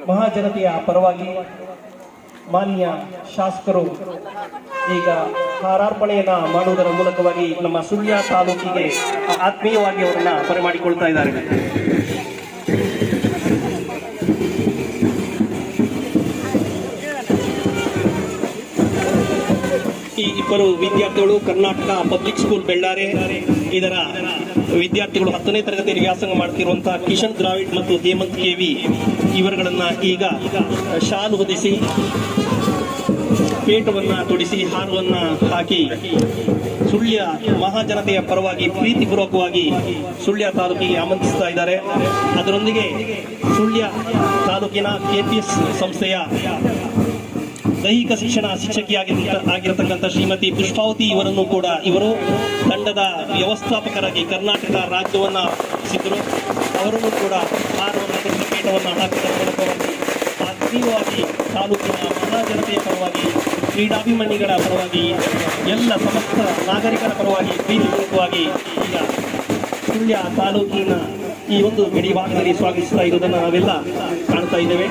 ಮಹಾಜನತೆಯ ಪರವಾಗಿ ಮಾನ್ಯ ಶಾಸಕರು ಈಗ ಹಾರಾರ್ಪಣೆಯನ್ನ ಮಾಡುವುದರ ಮೂಲಕವಾಗಿ ನಮ್ಮ ಸುಳ್ಯ ತಾಲೂಕಿಗೆ ಆತ್ಮೀಯವಾಗಿ ಅವರನ್ನ ಬರಮಾಡಿಕೊಳ್ತಾ ಇದ್ದಾರೆ. ಈ ಇಬ್ಬರು ವಿದ್ಯಾರ್ಥಿಗಳು ಕರ್ನಾಟಕ ಪಬ್ಲಿಕ್ ಸ್ಕೂಲ್ ಬೆಳ್ಳಾರೆ ಇದರ ವಿದ್ಯಾರ್ಥಿಗಳು 10ನೇ ತರಗತಿಯಲ್ಲಿ ವ್ಯಾಸಂಗ ಮಾಡ್ತಿರುವಂತಹ ಕಿಶನ್ ದ್ರಾವಿಡ್ ಮತ್ತು ಹೇಮಂತ್ ಕೆವಿ ಇವರುಗಳನ್ನ ಈಗ ಶಾಲು ಹೊದಿಸಿ ಪೇಟವನ್ನ ತೊಡಿಸಿ ಹಾರವನ್ನ ಹಾಕಿ ಸುಳ್ಯ ಮಹಾಜನತೆಯ ಪರವಾಗಿ ಪ್ರೀತಿಪೂರ್ವಕವಾಗಿ ಸುಳ್ಯ ತಾಲೂಕಿಗೆ ಆಮಂತ್ರಿಸ್ತಾ ಇದ್ದಾರೆ. ಅದರೊಂದಿಗೆ ಸುಳ್ಯ ತಾಲೂಕಿನ KPS ಸಂಸ್ಥೆಯ ದೈಹಿಕ ಶಿಕ್ಷಣ ಶಿಕ್ಷಕಿಯಾಗಿರತಕ್ಕಂಥ ಶ್ರೀಮತಿ ಪುಷ್ಪಾವತಿ ಇವರನ್ನು ಕೂಡ ಇವರು ತಂಡದ ವ್ಯವಸ್ಥಾಪಕರಾಗಿ ಕರ್ನಾಟಕ ರಾಜ್ಯವನ್ನ ಸಿದ್ದರು. ಅವರನ್ನು ಕೂಡ ಹಾರವನ್ನು ಪೇಟವನ್ನು ಹಾಕಿದ ಮೂಲಕವಾಗಿ ಆತ್ಮೀಯವಾಗಿ ತಾಲೂಕಿನ ಮಹಾಜನತೆಯ ಪರವಾಗಿ ಕ್ರೀಡಾಭಿಮಾನಿಗಳ ಪರವಾಗಿ ಎಲ್ಲ ಸಮಸ್ತ ನಾಗರಿಕರ ಪರವಾಗಿ ಪ್ರೀತಿಪೂರ್ವಕವಾಗಿ ಈಗ ಸುಳ್ಯ ತಾಲೂಕಿನ ಈ ಒಂದು ಗಡಿ ಭಾಗದಲ್ಲಿ ಸ್ವಾಗತಿಸ್ತಾ ಇರುವುದನ್ನು ನಾವೆಲ್ಲ ಕಾಣ್ತಾ ಇದ್ದೇವೆ.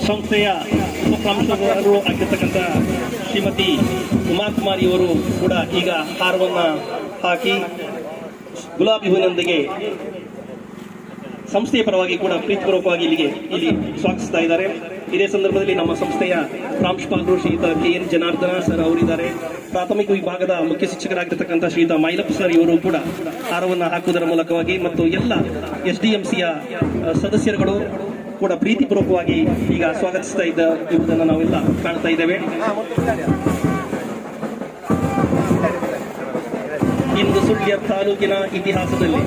ಸಂಸ್ಥೆಯ ಉಪಪ್ರಾಂಶುಪಾಲರು ಆಗಿರ್ತಕ್ಕಂಥ ಶ್ರೀಮತಿ ಉಮಾಕುಮಾರಿ ಅವರು ಕೂಡ ಈಗ ಹಾರವನ್ನ ಹಾಕಿ ಗುಲಾಬಿ ಹೂವಿನೊಂದಿಗೆ ಸಂಸ್ಥೆಯ ಪರವಾಗಿ ಕೂಡ ಪ್ರೀತಿಪೂರ್ವಕವಾಗಿ ಇಲ್ಲಿ ಸ್ವಾಗತಿಸ್ತಾ ಇದ್ದಾರೆ. ಇದೇ ಸಂದರ್ಭದಲ್ಲಿ ನಮ್ಮ ಸಂಸ್ಥೆಯ ಪ್ರಾಂಶುಪಾಲರು ಶ್ರೀಯುತ KN ಜನಾರ್ದನ ಸರ್ ಅವರಿದ್ದಾರೆ. ಪ್ರಾಥಮಿಕ ವಿಭಾಗದ ಮುಖ್ಯ ಶಿಕ್ಷಕರಾಗಿರ್ತಕ್ಕಂಥ ಶ್ರೀಯುತ ಮೈಲಪ್ಪ ಸರ್ ಇವರು ಕೂಡ ಹಾರವನ್ನು ಹಾಕುವುದರ ಮೂಲಕವಾಗಿ ಮತ್ತು ಎಲ್ಲ SDMCಯ ಸದಸ್ಯರುಗಳು ಕೂಡ ಪ್ರೀತಿಪೂರ್ವಕವಾಗಿ ಈಗ ಸ್ವಾಗತಿಸ್ತಾ ಇರುವುದನ್ನು ನಾವೆಲ್ಲ ಕಾಣ್ತಾ ಇದ್ದೇವೆ. ಇಂದು ಸುಳ್ಯ ತಾಲೂಕಿನ ಇತಿಹಾಸದಲ್ಲಿ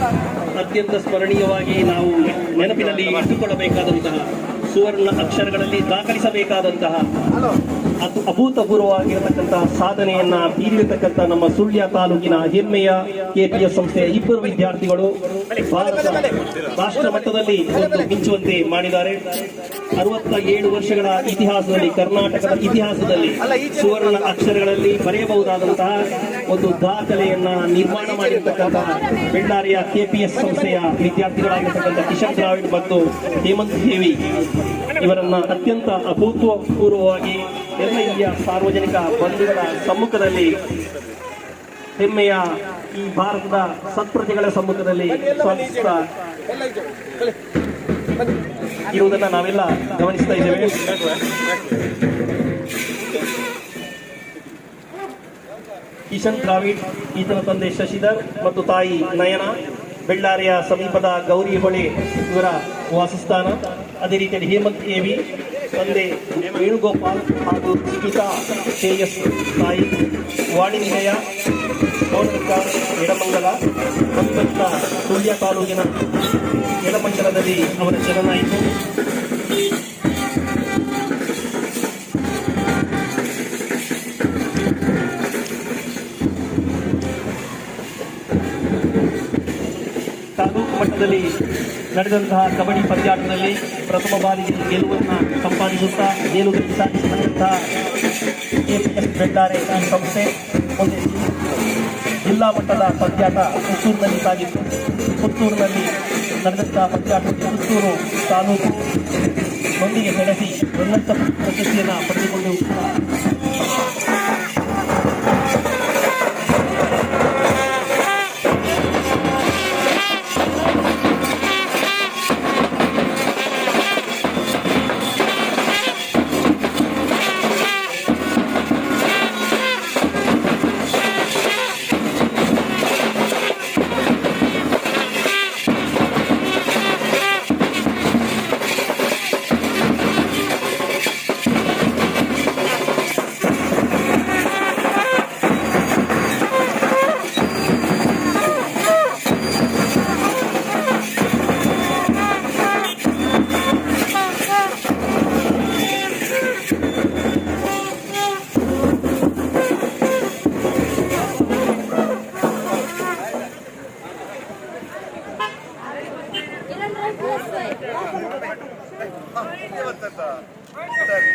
ಅತ್ಯಂತ ಸ್ಮರಣೀಯವಾಗಿ ನಾವು ನೆನಪಿನಲ್ಲಿ ಇಟ್ಟುಕೊಳ್ಳಬೇಕಾದಂತಹ ಸುವರ್ಣ ಅಕ್ಷರಗಳಲ್ಲಿ ದಾಖಲಿಸಬೇಕಾದಂತಹ ಅಭೂತಪೂರ್ವವಾಗಿರತಕ್ಕಂತಹ ಸಾಧನೆಯನ್ನ ಬೀರಿರತಕ್ಕಂಥ ನಮ್ಮ ಸುಳ್ಯ ತಾಲೂಕಿನ ಹೆಮ್ಮೆಯ KPS ಸಂಸ್ಥೆಯ ಇಬ್ಬರು ವಿದ್ಯಾರ್ಥಿಗಳು ರಾಷ್ಟ್ರ ಮಟ್ಟದಲ್ಲಿ ಒಂದು ಮಿಂಚುವಂತೆ ಮಾಡಿದ್ದಾರೆ. 67 ವರ್ಷಗಳ ಇತಿಹಾಸದಲ್ಲಿ ಕರ್ನಾಟಕದ ಇತಿಹಾಸದಲ್ಲಿ ಸುವರ್ಣ ಅಕ್ಷರಗಳಲ್ಲಿ ಬರೆಯಬಹುದಾದಂತಹ ಒಂದು ದಾಖಲೆಯನ್ನ ನಿರ್ಮಾಣ ಮಾಡಿರ್ತಕ್ಕಂತಹ ಬೆಳ್ಳಾರಿಯ KPS ಸಂಸ್ಥೆಯ ವಿದ್ಯಾರ್ಥಿಗಳಾಗಿರ್ತಕ್ಕಂಥ ಕಿಶನ್ ದ್ರಾವಿಡ್ ಮತ್ತು ಹೇಮಂತ್ ದೇವಿ ಇವರನ್ನ ಅತ್ಯಂತ ಅಭೂತಪೂರ್ವವಾಗಿ ಎಲ್ಲ ಹಿರಿಯ ಸಾರ್ವಜನಿಕ ಬಂಧುಗಳ ಸಮ್ಮುಖದಲ್ಲಿ ಹೆಮ್ಮೆಯ ಈ ಭಾರತದ ಸತ್ಪ್ರಜೆಗಳ ಸಮ್ಮುಖದಲ್ಲಿ ಸ್ವಾಗತಿಸ್ತಾ ಇರುವುದನ್ನು ನಾವೆಲ್ಲ ಗಮನಿಸ್ತಾ ಇದ್ದೇವೆ. ಕಿಶನ್ ದ್ರಾವಿಡ್ ಈತನ ತಂದೆ ಶಶಿಧರ್ ಮತ್ತು ತಾಯಿ ನಯನ ಬೆಳ್ಳಾರಿಯ ಸಮೀಪದ ಗೌರಿ ಹೊಳೆ ಇವರ ವಾಸಸ್ಥಾನ. ಅದೇ ರೀತಿಯಲ್ಲಿ ಹೇಮಂತ್ KV ತಂದೆ ವೇಣುಗೋಪಾಲ್ ಹಾಗೂ ಗೀತಾ ಶ್ರೇಯಸ್ ತಾಯಿ ವಾಣಿನಿಲಯ ಮೌನಿಕ ಎಡಮಂಗಲ ಸಂಪತ್ತ ಸುಳ್ಯ ತಾಲೂಕಿನ ಎಡಮಂಗಲದಲ್ಲಿ ಅವರ ಜನನಾಯಿತು. ತಾಲೂಕು ಮಟ್ಟದಲ್ಲಿ ನಡೆದಂತಹ ಕಬಡ್ಡಿ ಪಂದ್ಯಾಟದಲ್ಲಿ ಪ್ರಥಮ ಬಾರಿಗೆ ಗೆಲುವನ್ನು ಸಂಪಾದಿಸುತ್ತಾ ಗೆಲುವಿಗೆ ಸಾಧಿಸಿದಂತಹ KPS ಬೆಳ್ಳಾರೆ ಈ ಸಂಸ್ಥೆ ಮುಂದೆ ಜಿಲ್ಲಾ ಮಟ್ಟದ ಪಂದ್ಯಾಟ ಪುತ್ತೂರಿನಲ್ಲಿ ಸಾಗಿತ್ತು. ಪುತ್ತೂರಿನಲ್ಲಿ ನಡೆದಂತಹ ಪಂದ್ಯಾಟಕ್ಕೆ ಪುತ್ತೂರು ತಾಲೂಕು ನೊಂದಿಗೆ ನಡೆಸಿ ಉನ್ನತ ಪ್ರಶಸ್ತಿಯನ್ನು ಪಡೆದುಕೊಂಡು ಸರಿ.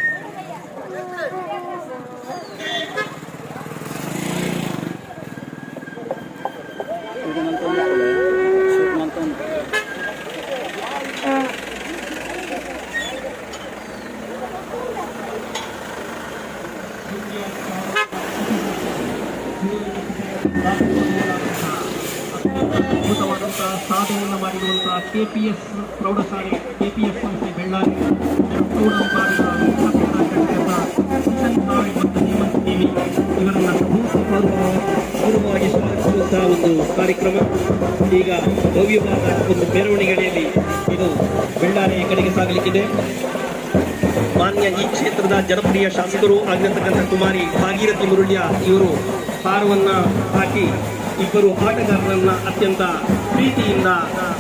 ಅದ್ಭುತವಾದಂತಹ ಸಾಧನೆಯನ್ನು ಮಾಡಿರುವಂತಹ ಕೆಪಿಎಸ್ ಪ್ರೌಢಶಾಲೆ ಕೆಪಿಎಸ್ ಸಂಸ್ಥೆ ಬೆಳ್ಳಾರಿ ಪ್ರೌಢ ವಿಭಾಗದ ಮತ್ತು ಹೇಮಂತ್ ದೇವಿ ಇವರನ್ನು ಪೂರ್ವವಾಗಿ ಸ್ವಾಗತಿಸುವಂತಹ ಒಂದು ಕಾರ್ಯಕ್ರಮ ಈಗ ಭವ್ಯವಾದ ಒಂದು ಮೆರವಣಿಗೆಯಲ್ಲಿ ಇದು ಬೆಳ್ಳಾರಿಯ ಕಡೆಗೆ ಸಾಗಲಿಕ್ಕಿದೆ. ಮಾನ್ಯ ಈ ಕ್ಷೇತ್ರದ ಜನಪ್ರಿಯ ಶಾಸಕರು ಆಗಿರತಕ್ಕಂಥ ಕುಮಾರಿ ಭಾಗೀರಥಿ ಮುರುಳ್ಯ ಇವರು ಹಾರವನ್ನ ಹಾಕಿ ಇಬ್ಬರು ಆಟಗಾರರನ್ನ ಅತ್ಯಂತ ಪ್ರೀತಿಯಿಂದ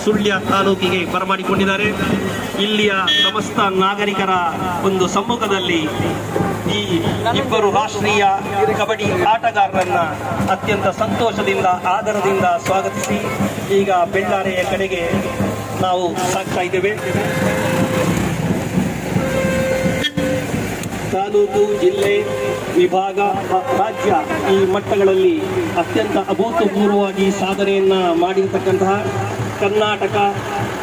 ಸುಳ್ಯ ತಾಲೂಕಿಗೆ ಬರಮಾಡಿಕೊಂಡಿದ್ದಾರೆ. ಇಲ್ಲಿಯ ಸಮಸ್ತ ನಾಗರಿಕರ ಒಂದು ಸಮ್ಮುಖದಲ್ಲಿ ಈ ಇಬ್ಬರು ರಾಷ್ಟ್ರೀಯ ಕಬಡ್ಡಿ ಆಟಗಾರರನ್ನ ಅತ್ಯಂತ ಸಂತೋಷದಿಂದ ಆದರದಿಂದ ಸ್ವಾಗತಿಸಿ ಈಗ ಬೆಳ್ಳಾರಿಯ ಕಡೆಗೆ ನಾವು ಸಾಗ್ತಾ ಇದ್ದೇವೆ. ತಾಲೂಕು, ಜಿಲ್ಲೆ, ವಿಭಾಗ, ರಾಜ್ಯ ಈ ಮಟ್ಟಗಳಲ್ಲಿ ಅತ್ಯಂತ ಅಭೂತಪೂರ್ವವಾಗಿ ಸಾಧನೆಯನ್ನ ಮಾಡಿರತಕ್ಕಂತಹ ಕರ್ನಾಟಕ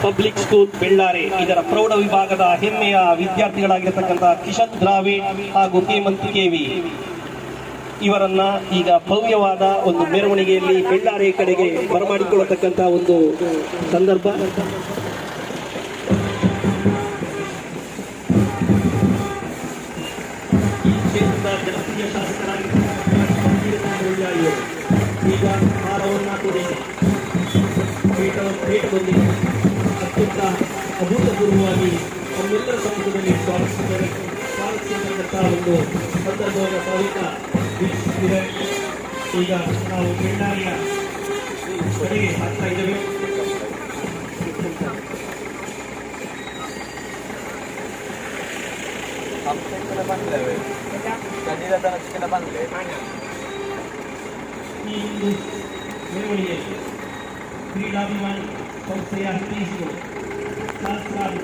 ಪಬ್ಲಿಕ್ ಸ್ಕೂಲ್ ಬೆಳ್ಳಾರಿ ಇದರ ಪ್ರೌಢ ವಿಭಾಗದ ಹೆಮ್ಮೆಯ ವಿದ್ಯಾರ್ಥಿಗಳಾಗಿರತಕ್ಕಂತಹ ಕಿಶನ್ ದ್ರಾವಿಡ್ ಹಾಗೂ ಹೇಮಂತ್ ಕೆವಿ ಇವರನ್ನ ಈಗ ಭವ್ಯವಾದ ಒಂದು ಮೆರವಣಿಗೆಯಲ್ಲಿ ಬೆಳ್ಳಾರಿ ಕಡೆಗೆ ಬರಮಾಡಿಕೊಳ್ಳತಕ್ಕಂತಹ ಒಂದು ಸಂದರ್ಭ. ಜನಪ್ರಿಯ ಶಾಸಕರಾಗಿರುವ ಈಗ ಹಾರವನ್ನು ಕೂಡಿ ಪೀಠದಲ್ಲಿ ಅತ್ಯಂತ ಅಭೂತಪೂರ್ವವಾಗಿ ನಮ್ಮೆಲ್ಲರ ಸಮ್ಮುಖದಲ್ಲಿ ಸ್ವಾಗತಿಸಿದಂತಹ ಒಂದು ಸಂದರ್ಭವನ್ನು ಸಹಿತ ವೀಕ್ಷಿಸುತ್ತಿದೆ. ಈಗ ನಾವು ಬೆಳ್ಳಾರಿಯ ಕಡೆಗೆ ಹಾಕ್ತಾ ಇದ್ದೇವೆ. ಈ ಒಂದು ಮೆರವಣಿಗೆಯಲ್ಲಿ ಕ್ರೀಡಾಭಿಮಾನಿ ಸಂಸ್ಥೆಯ ಹಿರಿಯರು ಸಹಸ್ರಾರು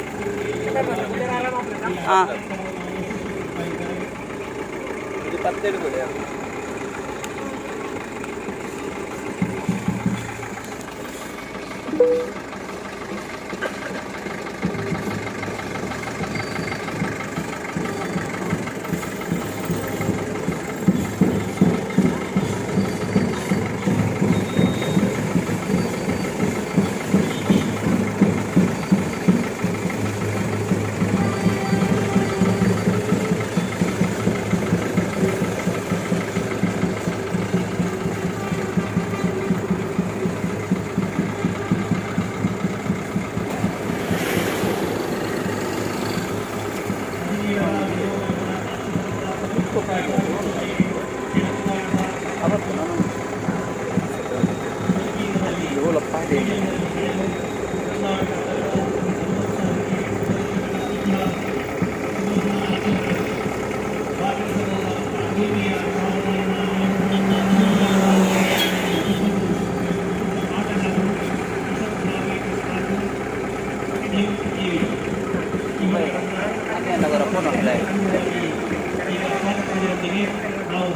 ನಾವು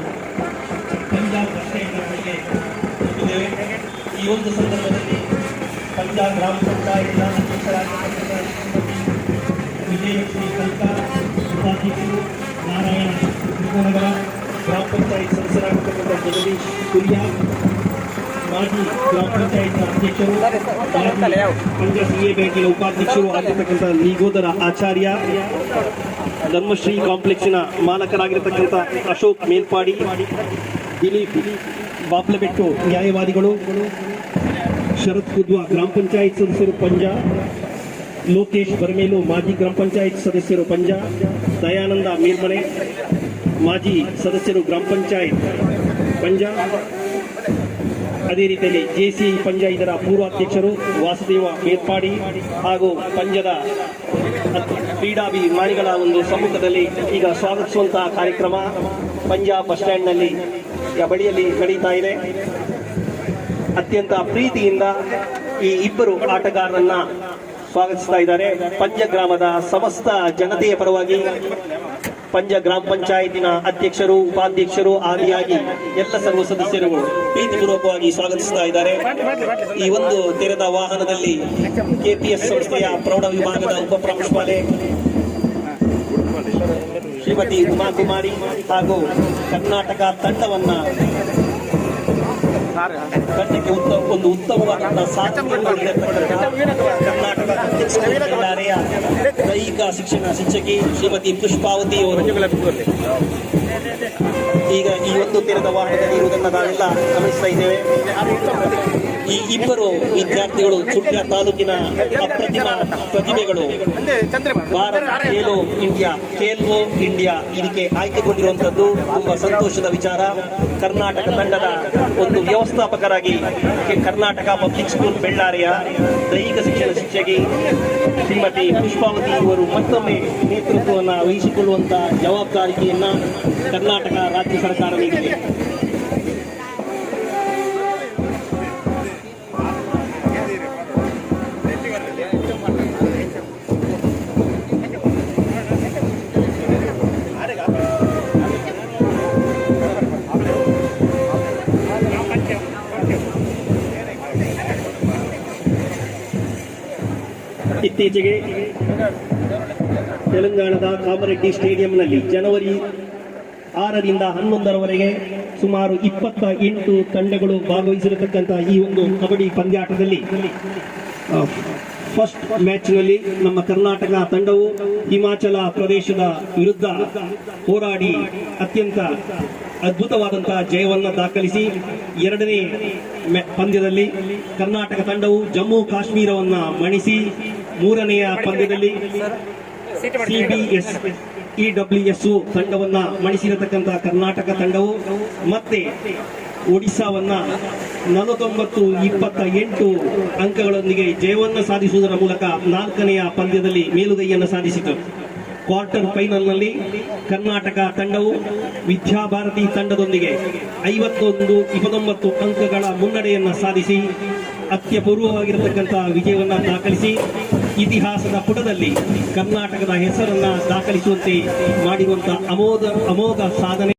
ಪಂಜಾಬ್ ಬಸ್ಟೇಂಡ್ಗೆ ಹೋಗಿದ್ದೇವೆ. ಈ ಒಂದು ಸಂದರ್ಭದಲ್ಲಿ ಪಂಜಾಬ್ ಗ್ರಾಮ ಪಂಚಾಯತ್ನ ಅಧ್ಯಕ್ಷರಾಗಿರ್ತಕ್ಕಂಥ ವಿಜಯಲಕ್ಷ್ಮಿ ಕಲ್ಕಾ, ಉಪಾಧ್ಯಕ್ಷರು ನಾರಾಯಣ ತ್ರಿಕೋನಗರ, ಗ್ರಾಮ ಪಂಚಾಯತ್ ಸದಸ್ಯರಾಗಿರ್ತಕ್ಕಂಥ ಜಗದೀಶ್ ಕುರಿಯಾ, ಮಾಜಿ ಗ್ರಾಮ ಪಂಚಾಯತ್ ಅಧ್ಯಕ್ಷರು, ಪಂಜ ಸಿಎ ಬ್ಯಾಂಕಿನ ಉಪಾಧ್ಯಕ್ಷರು ಆಗಿರ್ತಕ್ಕಂಥ ನಿಗೋದರ ಆಚಾರ್ಯ, ಧರ್ಮಶ್ರೀ ಕಾಂಪ್ಲೆಕ್ಸಿನ ಮಾಲಕರಾಗಿರತಕ್ಕಂಥ ಅಶೋಕ್ ಮೇಲ್ಪಾಡಿ, ದಿಲೀಪ್ ಬಾಪ್ಲಬೆಟ್ಟು ನ್ಯಾಯವಾದಿಗಳು, ಶರತ್ ಕುದ್ವಾ ಗ್ರಾಮ ಪಂಚಾಯತ್ ಸದಸ್ಯರು ಪಂಜ, ಲೋಕೇಶ್ ಬರ್ಮೇಲು ಮಾಜಿ ಗ್ರಾಮ ಪಂಚಾಯತ್ ಸದಸ್ಯರು ಪಂಜ, ದಯಾನಂದ ಮೇಲ್ಮನೆ ಮಾಜಿ ಸದಸ್ಯರು ಗ್ರಾಮ ಪಂಚಾಯತ್ ಪಂಜ, ಅದೇ ರೀತಿಯಲ್ಲಿ ಜೆಸಿಐ ಪಂಜ ಇದರ ಪೂರ್ವಾಧ್ಯಕ್ಷರು ವಾಸುದೇವ ಮೇಲ್ಪಾಡಿ ಹಾಗೂ ಪಂಜದ ಕ್ರೀಡಾಭಿಮಾನಿಗಳ ಒಂದು ಸಮ್ಮುಖದಲ್ಲಿ ಈಗ ಸ್ವಾಗತಿಸುವಂತಹ ಕಾರ್ಯಕ್ರಮ ಪಂಜಾಬ್ ಬಸ್ ಸ್ಟ್ಯಾಂಡ್ನಲ್ಲಿ ಬಳಿಯಲ್ಲಿ ನಡೀತಾ ಇದೆ. ಅತ್ಯಂತ ಪ್ರೀತಿಯಿಂದ ಈ ಇಬ್ಬರು ಆಟಗಾರರನ್ನ ಸ್ವಾಗತಿಸ್ತಾ ಇದ್ದಾರೆ. ಪಂಜ ಗ್ರಾಮದ ಸಮಸ್ತ ಜನತೆಯ ಪರವಾಗಿ ಪಂಜ ಗ್ರಾಮ ಪಂಚಾಯತಿನ ಅಧ್ಯಕ್ಷರು, ಉಪಾಧ್ಯಕ್ಷರು ಆದಿಯಾಗಿ ಎಲ್ಲ ಸರ್ವ ಸದಸ್ಯರು ಪ್ರೀತಿಪೂರ್ವಕವಾಗಿ ಸ್ವಾಗತಿಸ್ತಾ ಇದ್ದಾರೆ. ಈ ಒಂದು ತೆರೆದ ವಾಹನದಲ್ಲಿ ಕೆಪಿಎಸ್ ಸಂಸ್ಥೆಯ ಪ್ರೌಢ ವಿಭಾಗದ ಉಪ ಪ್ರಾಂಶುಪಾಲೆ ಶ್ರೀಮತಿ ಉಮಾಕುಮಾರಿ ಹಾಗೂ ಕರ್ನಾಟಕ ತಂಡವನ್ನ ತಂಡಕ್ಕೆ ಒಂದು ಉತ್ತಮವಾದಂತಹ ಸಾಧನೆಯನ್ನು ಕರ್ನಾಟಕ ಅಧ್ಯಕ್ಷರಾದ ದೈಹಿಕ ಶಿಕ್ಷಣ ಶಿಕ್ಷಕಿ ಶ್ರೀಮತಿ ಪುಷ್ಪಾವತಿ ಅವರು ಈಗ ಈ ಒಂದು ತೆರೆದ ವಾಹನದಲ್ಲಿ ಇರುವುದನ್ನು ನಾವೆಲ್ಲ ಗಮನಿಸ್ತಾ ಇದ್ದೇವೆ. ಈ ಇಬ್ಬರು ವಿದ್ಯಾರ್ಥಿಗಳು ಸುಳ್ಯ ತಾಲೂಕಿನ ಅಪ್ರತಿಮ ಪ್ರತಿಭೆಗಳು ಭಾರತ ಖೇಲೋ ಇಂಡಿಯಾ ಇದಕ್ಕೆ ಆಯ್ಕೆಗೊಂಡಿರುವಂತದ್ದು ತುಂಬಾ ಸಂತೋಷದ ವಿಚಾರ. ಕರ್ನಾಟಕ ತಂಡದ ಒಂದು ವ್ಯವಸ್ಥಾಪಕರಾಗಿ ಕರ್ನಾಟಕ ಪಬ್ಲಿಕ್ ಸ್ಕೂಲ್ ಬೆಳ್ಳಾರಿಯ ದೈಹಿಕ ಶಿಕ್ಷಣ ಶಿಕ್ಷಕಿ ಶ್ರೀಮತಿ ಪುಷ್ಪಾವತಿ ಇವರು ಮತ್ತೊಮ್ಮೆ ನೇತೃತ್ವವನ್ನು ವಹಿಸಿಕೊಳ್ಳುವಂತಹ ಜವಾಬ್ದಾರಿಕೆಯನ್ನ ಕರ್ನಾಟಕ ರಾಜ್ಯ ಸರ್ಕಾರ ನೀಡಿದೆ. ಇತ್ತೀಚೆಗೆ ತೆಲಂಗಾಣದ ಕಾಮರೆಡ್ಡಿ ಸ್ಟೇಡಿಯಂನಲ್ಲಿ ಜನವರಿ 6ರಿಂದ 11ರವರೆಗೆ ಸುಮಾರು 28 ತಂಡಗಳು ಭಾಗವಹಿಸಿರತಕ್ಕಂತಹ ಈ ಒಂದು ಕಬಡ್ಡಿ ಪಂದ್ಯಾಟದಲ್ಲಿ ಫಸ್ಟ್ ಮ್ಯಾಚ್ನಲ್ಲಿ ನಮ್ಮ ಕರ್ನಾಟಕ ತಂಡವು ಹಿಮಾಚಲ ಪ್ರದೇಶದ ವಿರುದ್ಧ ಹೋರಾಡಿ ಅತ್ಯಂತ ಅದ್ಭುತವಾದಂತಹ ಜಯವನ್ನು ದಾಖಲಿಸಿ, ಎರಡನೇ ಪಂದ್ಯದಲ್ಲಿ ಕರ್ನಾಟಕ ತಂಡವು ಜಮ್ಮು ಕಾಶ್ಮೀರವನ್ನ ಮಣಿಸಿ, ಮೂರನೆಯ ಪಂದ್ಯದಲ್ಲಿ CBS ತಂಡವನ್ನ ಮಣಿಸಿರತಕ್ಕಂತಹ ಕರ್ನಾಟಕ ತಂಡವು ಮತ್ತೆ ಒಡಿಸ್ಸಾವನ್ನ 49-28 ಅಂಕಗಳೊಂದಿಗೆ ಜಯವನ್ನು ಸಾಧಿಸುವುದರ ಮೂಲಕ 4ನೆಯ ಪಂದ್ಯದಲ್ಲಿ ಮೇಲುಗೈಯನ್ನು ಸಾಧಿಸಿತು. ಕ್ವಾರ್ಟರ್ ಫೈನಲ್ನಲ್ಲಿ ಕರ್ನಾಟಕ ತಂಡವು ವಿದ್ಯಾಭಾರತಿ ತಂಡದೊಂದಿಗೆ 51-29 ಅಂಕಗಳ ಮುನ್ನಡೆಯನ್ನು ಸಾಧಿಸಿ ಅತ್ಯಪೂರ್ವವಾಗಿರತಕ್ಕಂತಹ ವಿಜಯವನ್ನು ದಾಖಲಿಸಿ ಇತಿಹಾಸದ ಪುಟದಲ್ಲಿ ಕರ್ನಾಟಕದ ಹೆಸರನ್ನ ದಾಖಲಿಸುವಂತೆ ಮಾಡಿರುವಂತಹ ಅಮೋಘ ಸಾಧನೆ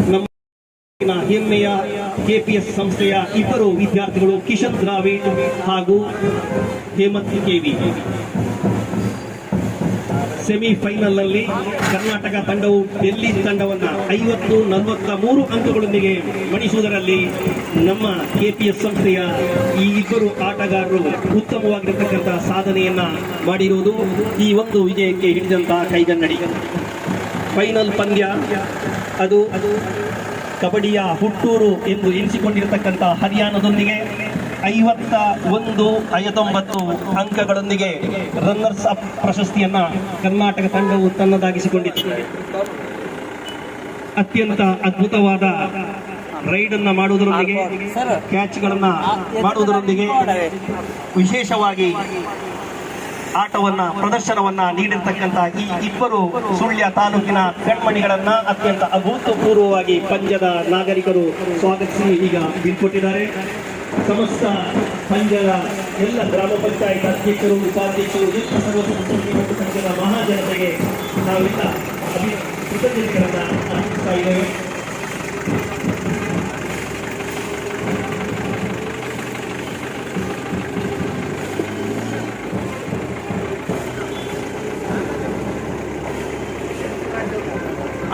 ನಮ್ಮ ಹೆಮ್ಮೆಯ ಕೆಪಿಎಸ್ ಸಂಸ್ಥೆಯ ಇಬ್ಬರು ವಿದ್ಯಾರ್ಥಿಗಳು ಕಿಶನ್ ದ್ರಾವಿಡ್ ಹಾಗೂ ಹೇಮಂತ್ ಕೆವಿ. ಸೆಮಿಫೈನಲ್ನಲ್ಲಿ ಕರ್ನಾಟಕ ತಂಡವು ಡೆಲ್ಲಿ ತಂಡವನ್ನು 50-43 ಅಂಕಗಳೊಂದಿಗೆ ಮಣಿಸುವುದರಲ್ಲಿ ನಮ್ಮ ಕೆಪಿಎಸ್ ಸಂಸ್ಥೆಯ ಈ ಇಬ್ಬರು ಆಟಗಾರರು ಉತ್ತಮವಾಗಿರತಕ್ಕಂತಹ ಸಾಧನೆಯನ್ನ ಮಾಡಿರುವುದು ಈ ಒಂದು ವಿಜಯಕ್ಕೆ ಹಿಡಿದಂತಹ ಕೈಗನ್ನಡಿ. ಫೈನಲ್ ಪಂದ್ಯ ಅದು ಕಬಡ್ಡಿಯ ಹುಟ್ಟೂರು ಎಂದು ಎನಿಸಿಕೊಂಡಿರತಕ್ಕಂತಹ ಹರಿಯಾಣದೊಂದಿಗೆ 51-59 ಅಂಕಗಳೊಂದಿಗೆ ರನ್ನರ್ಸ್ ಅಪ್ ಪ್ರಶಸ್ತಿಯನ್ನ ಕರ್ನಾಟಕ ತಂಡವು ತನ್ನದಾಗಿಸಿಕೊಂಡಿತು. ಅತ್ಯಂತ ಅದ್ಭುತವಾದ ರೈಡ್ ಅನ್ನ ಮಾಡುವುದರೊಂದಿಗೆ, ಕ್ಯಾಚ್ಗಳನ್ನ ಮಾಡುವುದರೊಂದಿಗೆ ವಿಶೇಷವಾಗಿ ಪ್ರದರ್ಶನವನ್ನ ನೀಡಿರ್ತಕ್ಕಂಥ ಈ ಇಬ್ಬರು ಸುಳ್ಯ ತಾಲೂಕಿನ ಕಣ್ಮಣಿಗಳನ್ನ ಅತ್ಯಂತ ಅಭೂತಪೂರ್ವವಾಗಿ ಪಂಜದ ನಾಗರಿಕರು ಸ್ವಾಗತಿಸಿ ಈಗ ಬೀಳ್ಕೊಟ್ಟಿದ್ದಾರೆ. ಸಮಸ್ತ ಪಂಜದ ಎಲ್ಲ ಗ್ರಾಮ ಪಂಚಾಯತ್ ಅಧ್ಯಕ್ಷರು, ಉಪಾಧ್ಯಕ್ಷರು, ಸರ್ವ ಸದಸ್ಯರು ಮತ್ತು ಪಂಜದ ಮಹಾಜನತೆಗೆ ನಾವೆಲ್ಲ ಕೃತಜ್ಞತೆಗಳನ್ನು ಅರ್ಪಿಸ್ತಾ ಇದ್ದೇವೆ.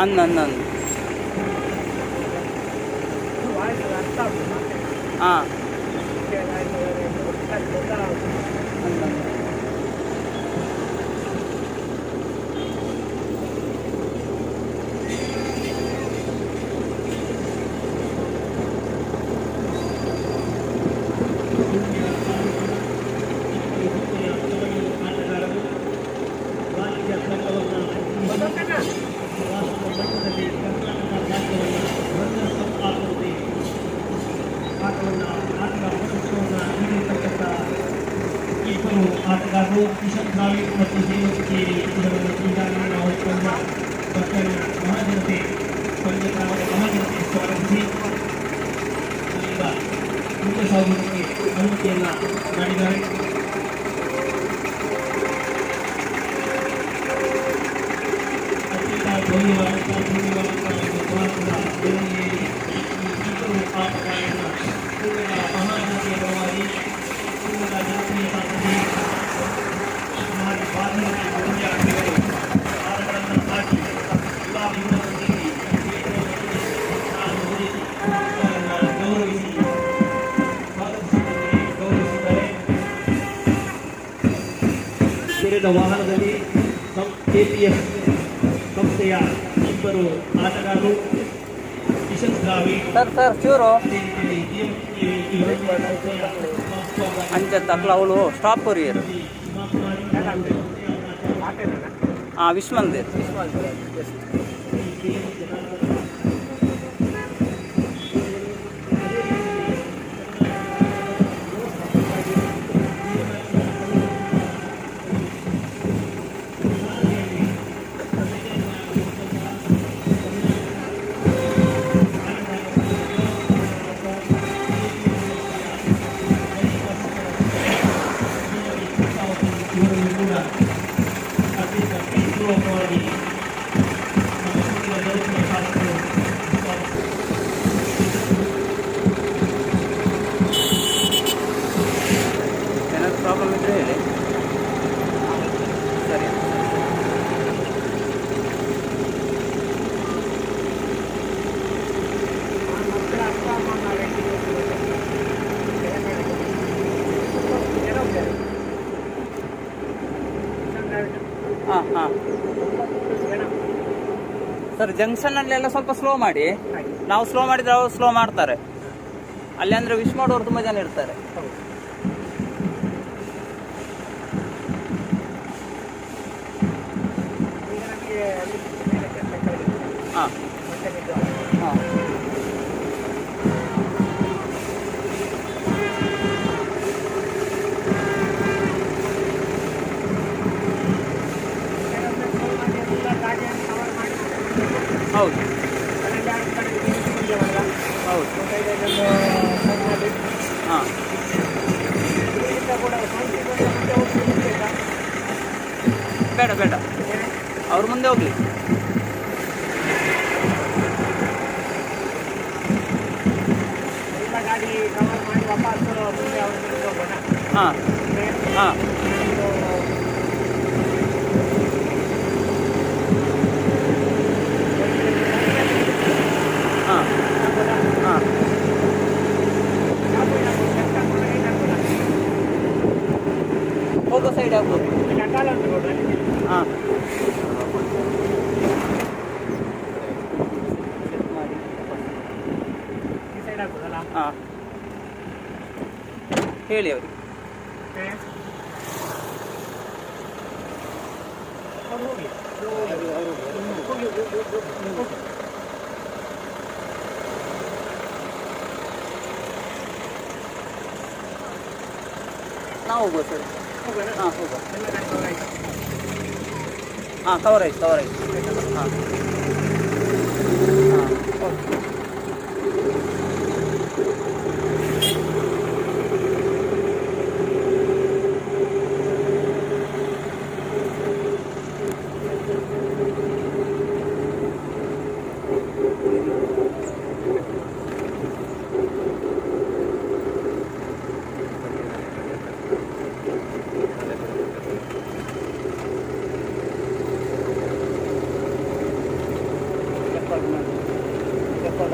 ಅನ್ನ ಹಾಂ ಆಟಗಾರರು ಕಿಶನ್ ದ್ರಾವಿಡ್ ಮತ್ತು ಹೇಮಂತ್ ಕೇರಿ ಇವರನ್ನು ಈಗಾಗಲೇ ನಾವು ಮಹಾಜನತೆ ಸ್ವಾಗತಿಸಿ ಈಗ ಮುಂದೆ ಸಾಗುವುದಕ್ಕೆ ಅನುಮತಿಯನ್ನು ಮಾಡಿದ್ದಾರೆ. ತೆರೆದ ವಾಹನದಲ್ಲಿ ಕೆಪಿಎಫ್ ಸಂಸ್ಥೆಯ ಇಬ್ಬರು ಆಟಗಾರರು ಕಿಶನ್ ದ್ರಾವಿಡ್ ಚೂರು ಅಂಚೆ ತಕ್ಲ ಅವಳು ಸ್ಟಾಪ್ ಕೊರಿಯರು ಹಾಂ ವಿಶ್ ಮಂದಿರ್ ಏನಾದ್ರು ಪ್ರಾಬ್ಲಮ್ ಇದ್ರೆ ಹೇಳಿ ಸರಿ ಹಾಂ ಹಾಂ ಸರ್ ಜಂಕ್ಷನ್ನಲ್ಲೆಲ್ಲ ಸ್ವಲ್ಪ ಸ್ಲೋ ಮಾಡಿ ನಾವು ಸ್ಲೋ ಮಾಡಿದ್ರೆ ಅವರು ಸ್ಲೋ ಮಾಡ್ತಾರೆ ಅಲ್ಲಿ ಅಂದರೆ ವಿಶ್ ಮಾಡೋರು ತುಂಬ ಜನ ಇರ್ತಾರೆ ಹಾಂ ಹಾಂ ಹೌದು ಹೌದು ಹಾಂ ಬೇಡ ಬೇಡ ಅವ್ರ ಮುಂದೆ ಹೋಗ್ಲಿ ಹಾಂ ಹಾಂ ಹಾಂ ಹಾಂ ಹೋಗೋ ಸೈಡ್ ಆಗ್ಬೋದು ಹಾಂ ಹಾಂ ಹೇಳಿ ಅವರಿಗೆ ನಾವು ಹೋಗ್ಬೋದು ಸರ್ ಹಾಂ ಹೋಗುವ ಹಾಂ ಕವರ್ ಆಯ್ತು ಹಾಂ ಹಾಂ ಓಕೆ ರೆಕಾರ್ಡ್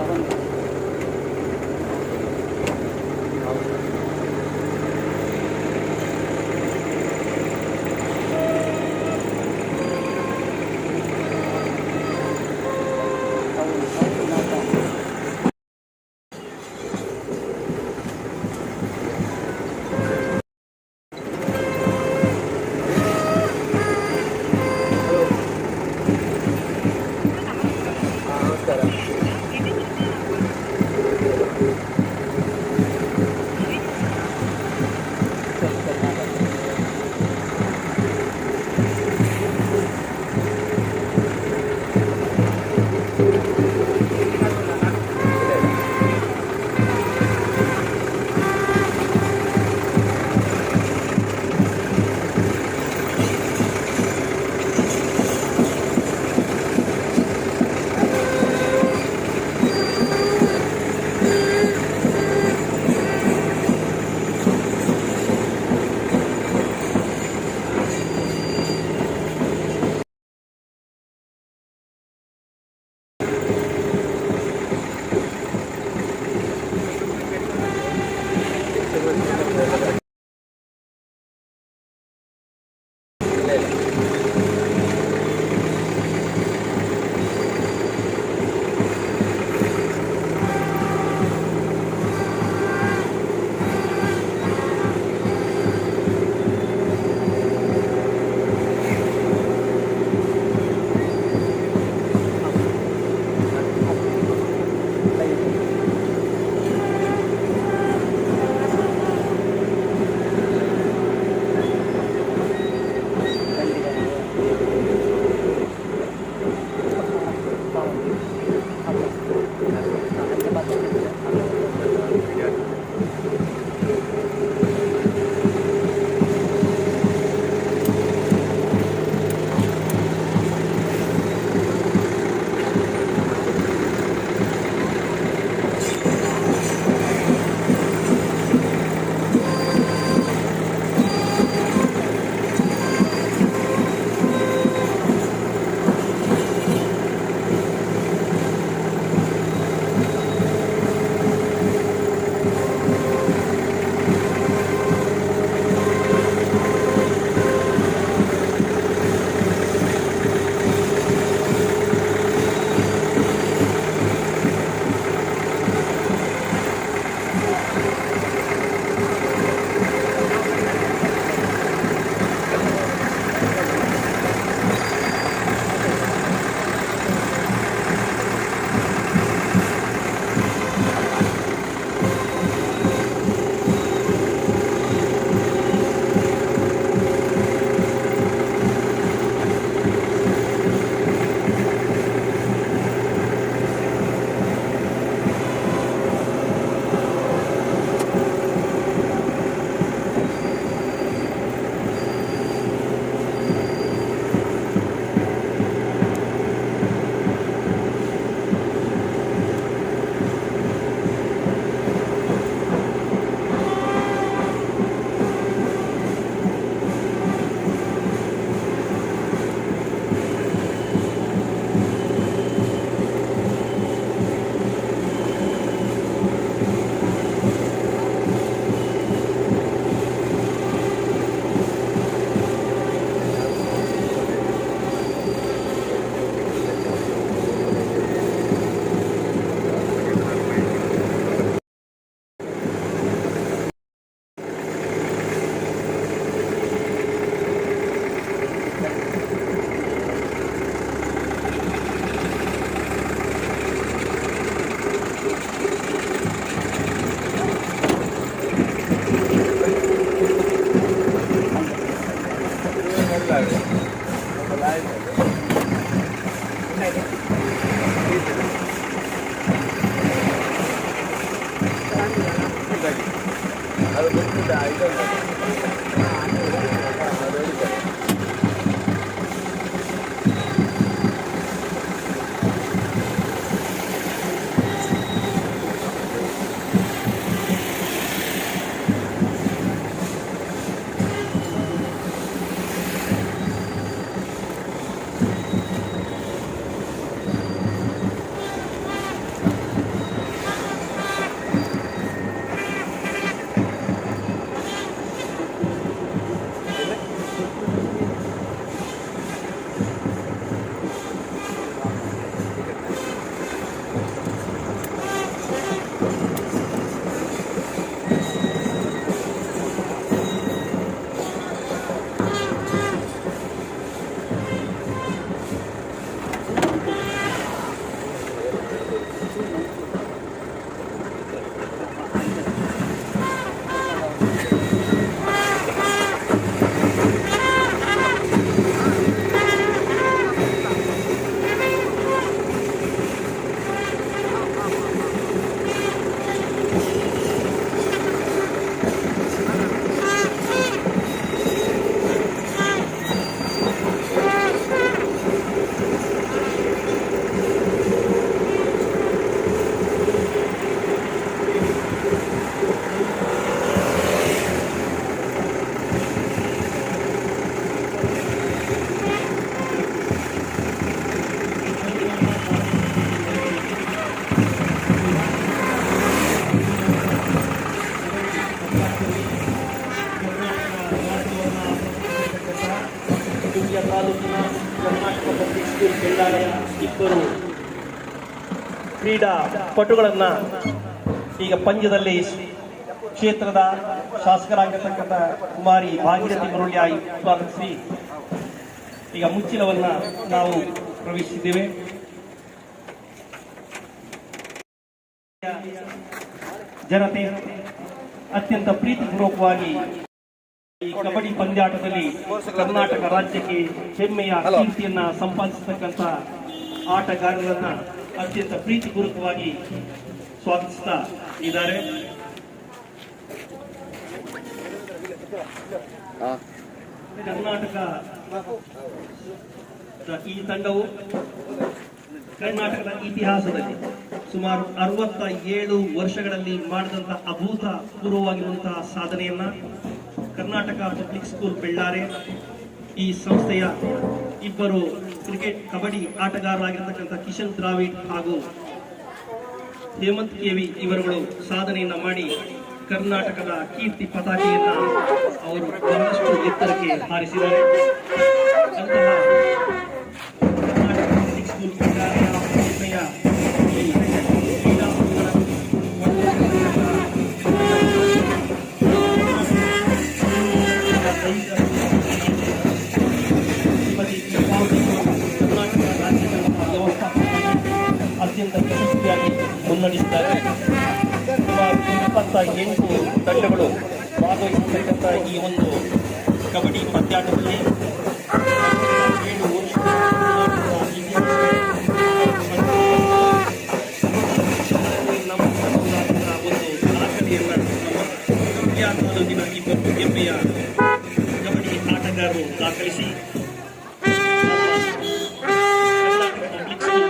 ಸುಳ್ಯ ತಾಲೂಕಿನ ಕರ್ನಾಟಕ ಪಬ್ಲಿಕ್ ಸ್ಕೂಲ್ ಬೆಳ್ಳಾರೆಯ ಇಬ್ಬರು ಕ್ರೀಡಾ ಪಟುಗಳನ್ನ ಈಗ ಪಂದ್ಯದಲ್ಲಿ ಕ್ಷೇತ್ರದ ಶಾಸಕರಾಗಿರ್ತಕ್ಕಂಥ ಕುಮಾರಿ ಭಾಗೀರಥಿ ಮರುಳ್ಯ ಸ್ವಾಗತಿಸಿ ಈಗ ಮುಚ್ಚಿಲವನ್ನ ನಾವು ಪ್ರವೇಶಿಸಿದ್ದೇವೆ. ಜನತೆ ಅತ್ಯಂತ ಪ್ರೀತಿಪೂರ್ವಕವಾಗಿ ಈ ಕಬಡ್ಡಿ ಪಂದ್ಯಾಟದಲ್ಲಿ ಕರ್ನಾಟಕ ರಾಜ್ಯಕ್ಕೆ ಹೆಮ್ಮೆಯ ಕೀರ್ತಿಯನ್ನ ಸಂಪಾದಿಸತಕ್ಕಂಥ ಆಟಗಾರರನ್ನ ಅತ್ಯಂತ ಪ್ರೀತಿಪೂರ್ವಕವಾಗಿ ಸ್ವಾಗತಿಸ್ತಾ ಇದ್ದಾರೆ. ಕರ್ನಾಟಕ ಈ ತಂಡವು ಕರ್ನಾಟಕದ ಇತಿಹಾಸದಲ್ಲಿ ಸುಮಾರು 67 ವರ್ಷಗಳಲ್ಲಿ ಮಾಡಿದಂತಹ ಅಭೂತಪೂರ್ವವಾಗಿರುವಂತಹ ಸಾಧನೆಯನ್ನ ಕರ್ನಾಟಕ ಪಬ್ಲಿಕ್ ಸ್ಕೂಲ್ ಬೆಳ್ಳಾರೆ ಈ ಸಂಸ್ಥೆಯ ಇಬ್ಬರು ಕ್ರಿಕೆಟ್ ಕಬಡ್ಡಿ ಆಟಗಾರರಾಗಿರ್ತಕ್ಕಂಥ ಕಿಶನ್ ದ್ರಾವಿಡ್ ಹಾಗೂ ಹೇಮಂತ್ ಕೆವಿ ಇವರುಗಳು ಸಾಧನೆಯನ್ನ ಮಾಡಿ ಕರ್ನಾಟಕದ ಕೀರ್ತಿ ಪತಾಕೆಯನ್ನ ಅವರು ಬಹಳಷ್ಟು ಎತ್ತರಕ್ಕೆ ಹಾರಿಸಿದ್ದಾರೆ. ಅಂತಹ ಕರ್ನಾಟಕ ಪಬ್ಲಿಕ್ ಸ್ಕೂಲ್ ಬೆಳ್ಳಾರೆಯ ಹೆಮ್ಮೆಯ ಈ ಕ್ರೀಡಾಪಟುಗಳ ಕರ್ನಾಟಕ ರಾಜ್ಯದ ವ್ಯವಸ್ಥಾಪಕರಾಗಿ ಅತ್ಯಂತ ಯಶಸ್ವಿಯಾಗಿ ಮುನ್ನಡೆಸಿದ್ದಾರೆ. ಸುಮಾರು 28 ತಂಡಗಳು ಭಾಗವಹಿಸತಕ್ಕಂಥ ಈ ಒಂದು ಕಬಡ್ಡಿ ಪಂದ್ಯಾಟದಲ್ಲಿ 7 ವರ್ಷಗಳ ನಮ್ಮ ಸಮುದಾಯದ ಒಂದು ದಾಖಲೆಯನ್ನ ನಮ್ಮ ಸುಳ್ಯ ತಾಲೂಕಿನ ಇಬ್ಬರು ಹೆಮ್ಮೆಯ ಕಬಡ್ಡಿ ಆಟಗಾರರು ದಾಖಲಿಸಿ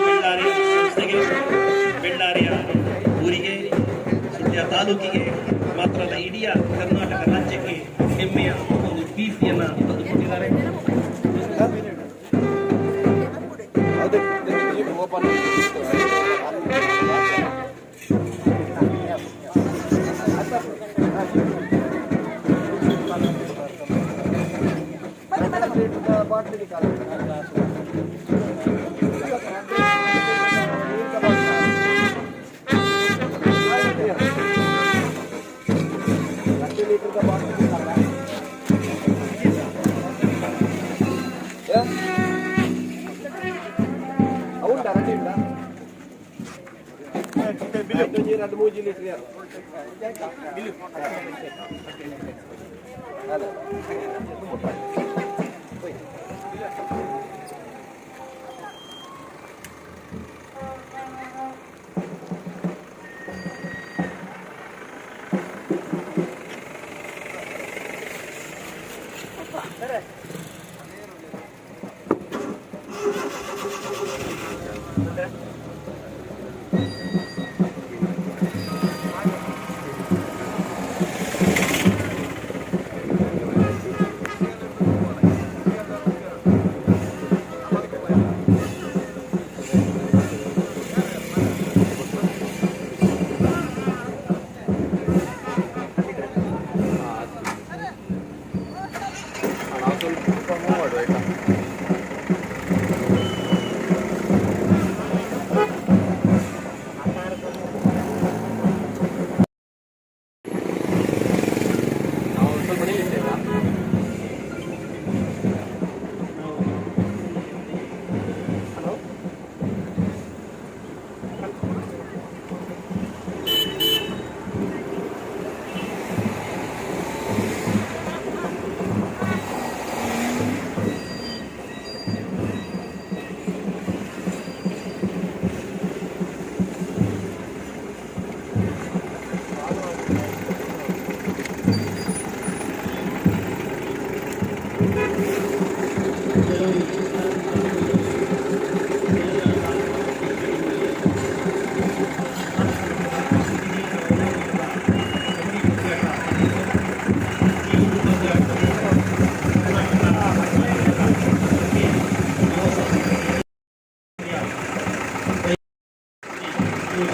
ಬೆಳ್ಳಾರೆ ಸಂಸ್ಥೆಗೆ, ಬೆಳ್ಳಾರಿಯ ಊರಿಗೆ, ಸುಳ್ಯ ತಾಲೂಕಿಗೆ ಮಾತ್ರ ಅಲ್ಲ ಇಡೀ ಕರ್ನಾಟಕ ರಾಜ್ಯಕ್ಕೆ ಹೆಮ್ಮೆಯ ಒಂದು ಕೀರ್ತಿಯನ್ನ ತಂದುಕೊಂಡಿದ್ದಾರೆ.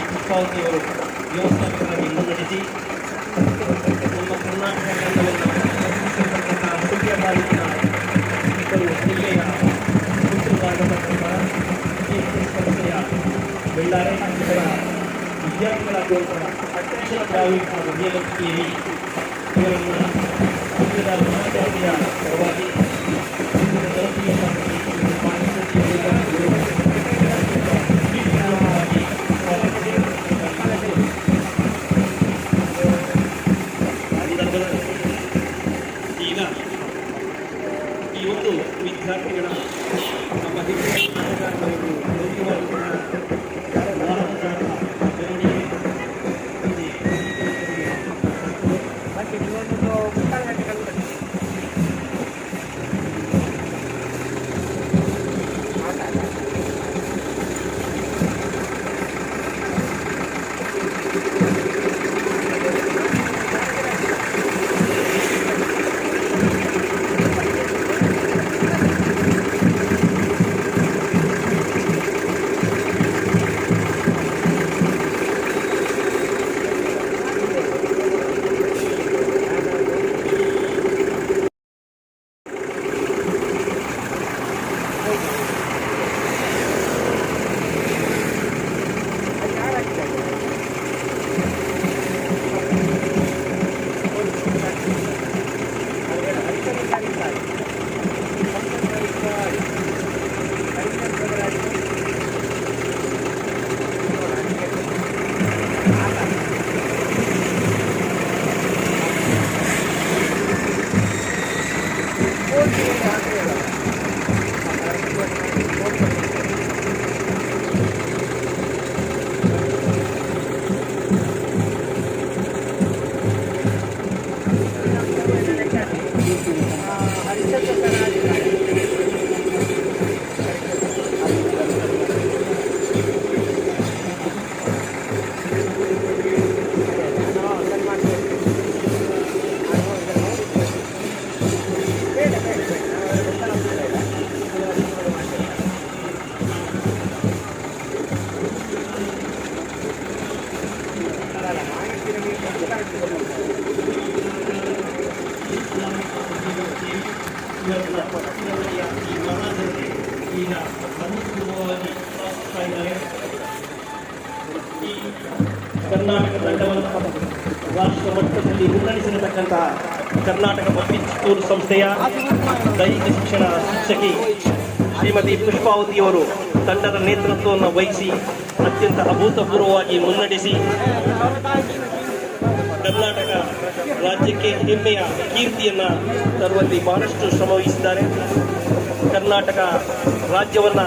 ಪುಷ್ಪಾವತಿಯವರು ವ್ಯವಸ್ಥಾಪಕರಾಗಿ ಮುನ್ನಡೆಸಿ ನಮ್ಮ ಕರ್ನಾಟಕ ತಂಡವನ್ನು ಸುಳ್ಯ ತಾಲೂಕಿನ ವಿದ್ಯಾರ್ಥಿಗಳಾಗುವಂತಹ ಅತ್ಯಂತ ದ್ರಾವಿಡ್ ಹಾಗೂ ಮೇಲಕ್ಕಿಯೇರಿ ಇವರನ್ನು ರಾಜ್ಯದ ವಿದ್ಯಾರ್ಥಿಯ ಪರವಾಗಿ ಜನಪ್ರಿಯ ಈಗ ಈ ಒಂದು ವಿದ್ಯಾರ್ಥಿಗಳ ನಮ್ಮ ಹಿರಿಯ ಈಗ ಅನುಕೂಲವಾಗಿ ಸಾಗಿಸ್ತಾ ಇದ್ದಾರೆ. ಈ ಕರ್ನಾಟಕ ತಂಡವನ್ನು ರಾಷ್ಟ್ರ ಮಟ್ಟದಲ್ಲಿ ಮುನ್ನಡೆಸಿರತಕ್ಕಂತಹ ಕರ್ನಾಟಕ ಪಬ್ಲಿಕ್ ಸ್ಕೂಲ್ ಸಂಸ್ಥೆಯ ದೈಹಿಕ ಶಿಕ್ಷಣ ಶಿಕ್ಷಕಿ ಶ್ರೀಮತಿ ಪುಷ್ಪಾವತಿಯವರು ತಂಡದ ನೇತೃತ್ವವನ್ನು ವಹಿಸಿ ಅತ್ಯಂತ ಅಭೂತಪೂರ್ವವಾಗಿ ಮುನ್ನಡೆಸಿ ಕರ್ನಾಟಕ ರಾಜ್ಯಕ್ಕೆ ಹೆಮ್ಮೆಯ ಕೀರ್ತಿಯನ್ನು ತರುವಲ್ಲಿ ಬಹಳಷ್ಟು ಶ್ರಮವಹಿಸಿದ್ದಾರೆ. ಕರ್ನಾಟಕ ರಾಜ್ಯವನ್ನು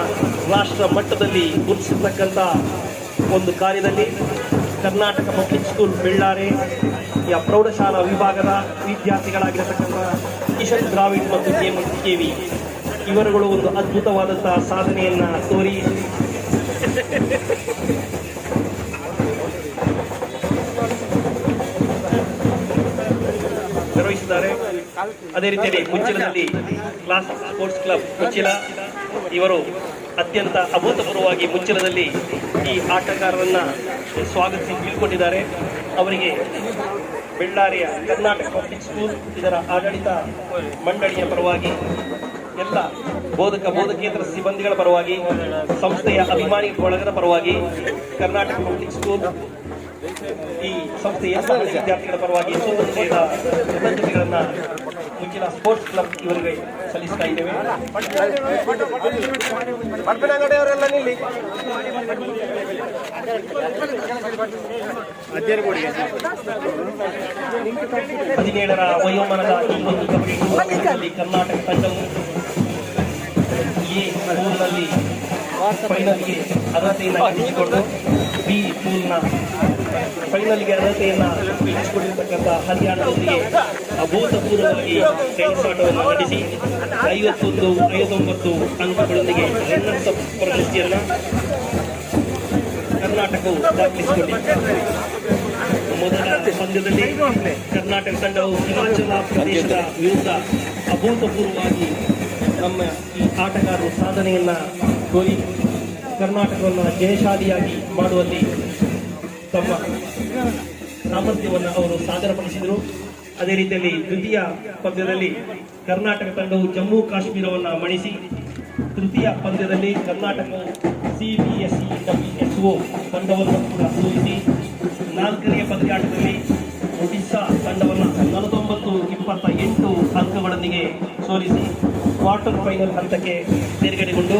ರಾಷ್ಟ್ರ ಮಟ್ಟದಲ್ಲಿ ಗುರುತಿಸತಕ್ಕಂಥ ಒಂದು ಕಾರ್ಯದಲ್ಲಿ ಕರ್ನಾಟಕ ಪಬ್ಲಿಕ್ ಸ್ಕೂಲ್ ಬೆಳ್ಳಾರೆಯ ಪ್ರೌಢಶಾಲಾ ವಿಭಾಗದ ವಿದ್ಯಾರ್ಥಿಗಳಾಗಿರತಕ್ಕಂಥ ಕಿಶನ್ ದ್ರಾವಿಡ್ ಮತ್ತು KV ಇವರುಗಳು ಒಂದು ಅದ್ಭುತವಾದಂತಹ ಸಾಧನೆಯನ್ನು ತೋರಿ ನಿರ್ವಹಿಸಿದ್ದಾರೆ. ಅದೇ ರೀತಿಯಲ್ಲಿ ಮುಚ್ಚಿಲದಲ್ಲಿ ಕ್ಲಾಸ್ ಸ್ಪೋರ್ಟ್ಸ್ ಕ್ಲಬ್ ಮುಚ್ಚಿಲ ಇವರು ಅತ್ಯಂತ ಅಭೂತಪೂರ್ವವಾಗಿ ಮುಚ್ಚಿಲದಲ್ಲಿ ಈ ಆಟಗಾರರನ್ನ ಸ್ವಾಗತಿಸಿ ಬೀಳ್ಕೊಂಡಿದ್ದಾರೆ. ಅವರಿಗೆ ಬೆಳ್ಳಾರಿಯ ಕರ್ನಾಟಕ ಪಬ್ಲಿಕ್ ಸ್ಕೂಲ್ ಇದರ ಆಡಳಿತ ಮಂಡಳಿಯ ಪರವಾಗಿ ಎಲ್ಲ ಬೋಧಕೇತರ ಸಿಬ್ಬಂದಿಗಳ ಪರವಾಗಿ ಸಂಸ್ಥೆಯ ಅಭಿಮಾನಿ ಬಳಗದ ಪರವಾಗಿ ಕರ್ನಾಟಕ ಪಬ್ಲಿಕ್ ಸ್ಕೂಲ್ ಈ ಸಂಸ್ಥೆಯ ವಿದ್ಯಾರ್ಥಿಗಳ ಪರವಾಗಿ ಹೃದಯದ ಕೃತಜ್ಞತೆಗಳನ್ನು ಮುಚ್ಚಿಲ ಸ್ಪೋರ್ಟ್ಸ್ ಕ್ಲಬ್ ಇವರಿಗೆ ಸಲ್ಲಿಸ್ತಾ ಇದ್ದೇವೆ. ಹದಿನೇಳರ ವಯೋಮಾನದ ಈ ಒಂದು ಕಬಡ್ಡಿ ಟೂರ್ನಮೆಂಟ್ನಲ್ಲಿ ಕರ್ನಾಟಕ ತಂಡವು ಎ ಪೂಲ್ನಲ್ಲಿ ಫೈನಲ್ಗೆ ಅರ್ಹತೆಯನ್ನು ಗಳಿಸಿಕೊಂಡು ಬಿ ಪೂಲ್ನ ಫೈನಲ್ಗೆ ಅರ್ಹತೆಯನ್ನು ಗಳಿಸಿಕೊಂಡಿರತಕ್ಕಂಥ ಹರಿಯಾಣದೊಂದಿಗೆ ಅಭೂತಪೂರ್ವವಾಗಿ ಸೆಣಸಾಟವನ್ನು ನಡೆಸಿ 51-59 ಅಂಕಗಳೊಂದಿಗೆ ರನ್ನರ್ಸ್ ಅಪ್ ಪ್ರಶಸ್ತಿಯನ್ನು ಕರ್ನಾಟಕವು ದಾಖಲಿಸಿಕೊಂಡಿದೆ. ಮೊದಲ ಪಂದ್ಯದಲ್ಲಿ ಕರ್ನಾಟಕ ತಂಡವು ಹಿಮಾಚಲ ಪ್ರದೇಶದ ವಿರುದ್ಧ ಅಭೂತಪೂರ್ವವಾಗಿ ನಮ್ಮ ಈ ಆಟಗಾರರು ಸಾಧನೆಯನ್ನು ತೋರಿ ಕರ್ನಾಟಕವನ್ನು ಜಯಶಾಲಿಯಾಗಿ ಮಾಡುವಲ್ಲಿ ತಮ್ಮ ಸಾಮರ್ಥ್ಯವನ್ನು ಅವರು ಸಾದರಪಡಿಸಿದರು. ಅದೇ ರೀತಿಯಲ್ಲಿ ದ್ವಿತೀಯ ಪಂದ್ಯದಲ್ಲಿ ಕರ್ನಾಟಕ ತಂಡವು ಜಮ್ಮು ಕಾಶ್ಮೀರವನ್ನು ಮಣಿಸಿ, ತೃತೀಯ ಪಂದ್ಯದಲ್ಲಿ ಕರ್ನಾಟಕವು CBSE ತಂಡವನ್ನು ಕೂಡ ಸೋಲಿಸಿ 4ನೇ ಪಂದ್ಯಾಟದಲ್ಲಿ ಒಡಿಶಾ ತಂಡವನ್ನು 49-28 ಅಂಕಗಳೊಂದಿಗೆ ಸೋಲಿಸಿ ಕ್ವಾರ್ಟರ್ ಫೈನಲ್ ಹಂತಕ್ಕೆ ತೇರ್ಗಡೆಗೊಂಡು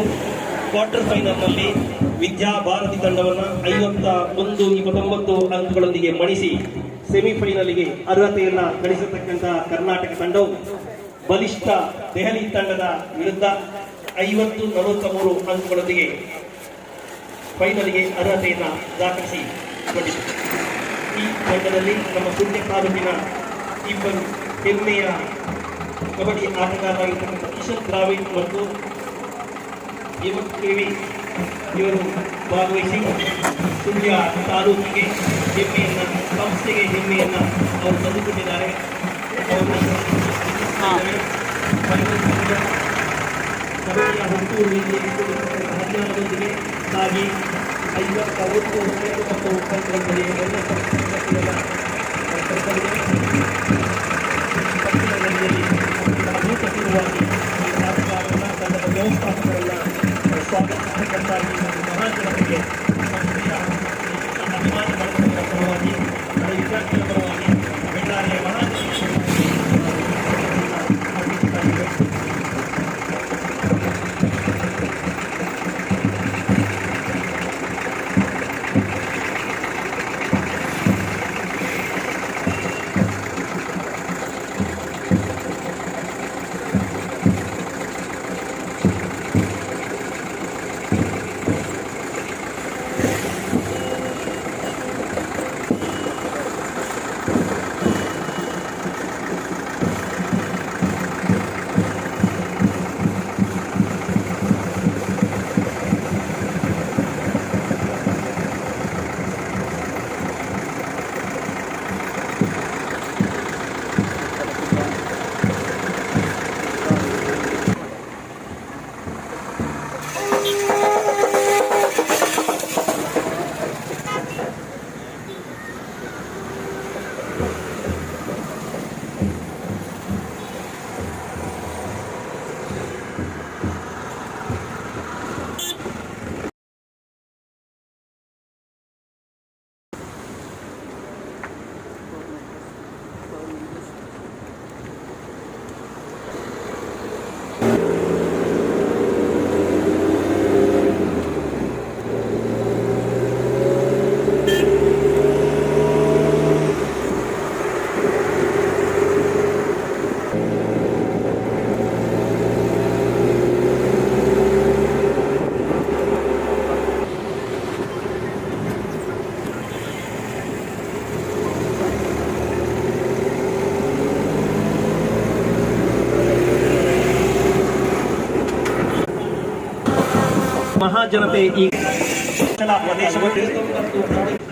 ಕ್ವಾರ್ಟರ್ ಫೈನಲ್ನಲ್ಲಿ ವಿದ್ಯಾಭಾರತಿ ತಂಡವನ್ನು 51-29 ಅಂಕಗಳೊಂದಿಗೆ ಮಣಿಸಿ ಸೆಮಿಫೈನಲ್ಗೆ ಅರ್ಹತೆಯನ್ನ ಗಳಿಸತಕ್ಕಂಥ ಕರ್ನಾಟಕ ತಂಡವು ಬಲಿಷ್ಠ ದೆಹಲಿ ತಂಡದ ವಿರುದ್ಧ 50-43 ಅಂಕಗಳೊಂದಿಗೆ ಫೈನಲ್ಗೆ ಅರ್ಹತೆಯನ್ನ ದಾಖಲಿಸಿ ಕೊಂಡಿತು. ಈ ತಂಡದಲ್ಲಿ ನಮ್ಮ ಸುಳ್ಯ ತಾಲೂಕಿನ ಇಬ್ಬರು ಹೆಮ್ಮೆಯ ಕಬಡ್ಡಿ ಆಟಗಾರರಾಗಿರ್ತಕ್ಕಂಥ ಕಿಶನ್ ದ್ರಾವಿಡ್ ಮತ್ತು ಇವರು ಭಾಗವಹಿಸಿ ಸುಳ್ಯ ತಾಲೂಕಿಗೆ ಹೆಮ್ಮೆಯನ್ನ, ಸಂಸ್ಥೆಗೆ ಹೆಮ್ಮೆಯನ್ನ ಅವರು ತಂದುಕೊಂಡಿದ್ದಾರೆ. ಕಬಡ್ಡಿಯ ಹುಟ್ಟೂರು ಹರಿಯಾಣದೊಂದಿಗೆ ಸಾಗಿ 51 ಮತ್ತು ಅಂಕಗಳೊಂದಿಗೆ ಅಭೂತಪೂರ್ವವಾಗಿ ಆಟಗಾರರನ್ನ, ತಂಡದ ವ್ಯವಸ್ಥಾಪಕರನ್ನ ಸ್ವಾಗತಿಸತಕ್ಕಂಥ ಈ ಮಹಾಜನತೆಗೆ ಸಂಸ್ಥೆಯ ಅಭಿಮಾನಿ ಬಳಗದ ಪರವಾಗಿ, ನನ್ನ ವಿದ್ಯಾರ್ಥಿಗಳ ಪರವಾಗಿ ಬೆಳ್ಳಾರಿಯ ಮಹಾಜನತೆ ಈ ಪ್ರದೇಶವನ್ನು